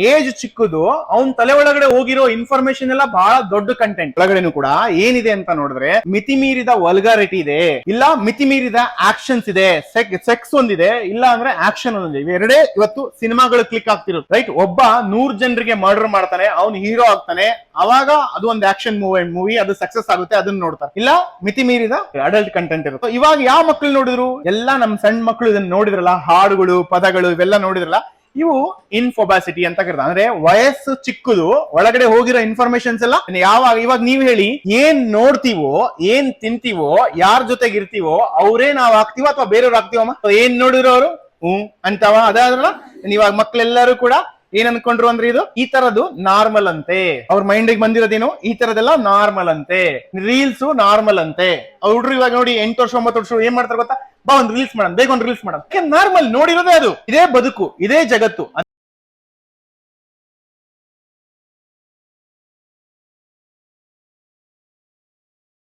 Age ಚಿಕ್ಕದು, ಅವ್ನ್ ತಲೆ ಒಳಗಡೆ ಹೋಗಿರೋ ಇನ್ಫಾರ್ಮೇಶನ್ ಎಲ್ಲ ಬಹಳ ದೊಡ್ಡ ಕಂಟೆಂಟ್. ಒಳಗಡೆನು ಕೂಡ ಏನಿದೆ ಅಂತ ನೋಡಿದ್ರೆ ಮಿತಿ ಮೀರಿದ ವಲ್ಗಾರಿಟಿ ಇದೆ, ಇಲ್ಲ ಮಿತಿ ಮೀರಿದ ಆಕ್ಷನ್ಸ್ ಇದೆ, ಸೆಕ್ಸ್ ಒಂದಿದೆ, ಇಲ್ಲ ಅಂದ್ರೆ ಆಕ್ಷನ್ ಒಂದಿದೆ. ಇವೆರಡೇ ಇವತ್ತು ಸಿನಿಮಾಗಳು ಕ್ಲಿಕ್ ಆಗ್ತಿರೋದು, ರೈಟ್? ಒಬ್ಬ 100 ಜನರಿಗೆ ಮರ್ಡರ್ ಮಾಡ್ತಾನೆ, ಅವ್ನು ಹೀರೋ ಆಗ್ತಾನೆ, ಅವಾಗ ಅದು ಒಂದು ಆಕ್ಷನ್ ಮೂವಿ, ಅದು ಸಕ್ಸಸ್ ಆಗುತ್ತೆ, ಅದನ್ನ ನೋಡ್ತಾರೆ. ಇಲ್ಲ ಮಿತಿ ಮೀರಿದ ಅಡಲ್ಟ್ ಕಂಟೆಂಟ್ ಇರುತ್ತೆ. ಇವಾಗ ಯಾವ ಮಕ್ಳು ನೋಡಿದ್ರು? ಎಲ್ಲ ನಮ್ ಸಣ್ಣ ಮಕ್ಳು ಇದನ್ನ ನೋಡಿದ್ರಲ್ಲ, ಹಾಡುಗಳು, ಪದಗಳು ಇವೆಲ್ಲ ನೋಡಿದ್ರಲ್ಲ, ಇವು ಇನ್ಫೊಬಾಸಿಟಿ ಅಂತ ಕರೀತಾರೆ. ಅಂದ್ರೆ ವಯಸ್ಸು ಚಿಕ್ಕದು, ಒಳಗಡೆ ಹೋಗಿರೋ ಇನ್ಫಾರ್ಮೇಶನ್ಸ್ ಎಲ್ಲ ಇವಾಗ ನೀವ್ ಹೇಳಿ, ಏನ್ ನೋಡ್ತೀವೋ, ಏನ್ ತಿಂತೀವೋ, ಯಾರ ಜೊತೆಗೆ ಇರ್ತೀವೋ ಅವರೇ ನಾವ್ ಆಗ್ತೀವೋ ಅಥವಾ ಬೇರೆಯವ್ರು ಆಗ್ತೀವಮ್ಮ? ಏನ್ ನೋಡಿರೋ ಅವರು ಅಂತಾವ. ಅದಾದ್ರಲ್ಲ ಇವಾಗ ಮಕ್ಳೆಲ್ಲರೂ ಕೂಡ ಏನ್ ಅನ್ಕೊಂಡ್ರು ಅಂದ್ರೆ ಇದು ಈ ತರದ್ದು ನಾರ್ಮಲ್ ಅಂತೆ. ಅವ್ರ ಮೈಂಡ್ ಬಂದಿರೋದೇನು ಈ ತರದೆಲ್ಲ ನಾರ್ಮಲ್ ಅಂತೆ, ರೀಲ್ಸ್ ನಾರ್ಮಲ್ ಅಂತೆ. ಹುಡ್ರು ಇವಾಗ ನೋಡಿ 8 ವರ್ಷ 9 ವರ್ಷ ಏನ್ ಮಾಡ್ತಾರೆ ಗೊತ್ತಾ? ಬಾ ಒಂದ್ ರೀಲ್ಸ್ ಮಾಡೋಣ, ಬೇಗ ಒಂದ್ ರೀಲ್ಸ್ ಮಾಡೋಣ. ನಾರ್ಮಲ್ ನೋಡಿರೋದೇ ಅದು. ಇದೇ ಬದುಕು, ಇದೇ ಜಗತ್ತು.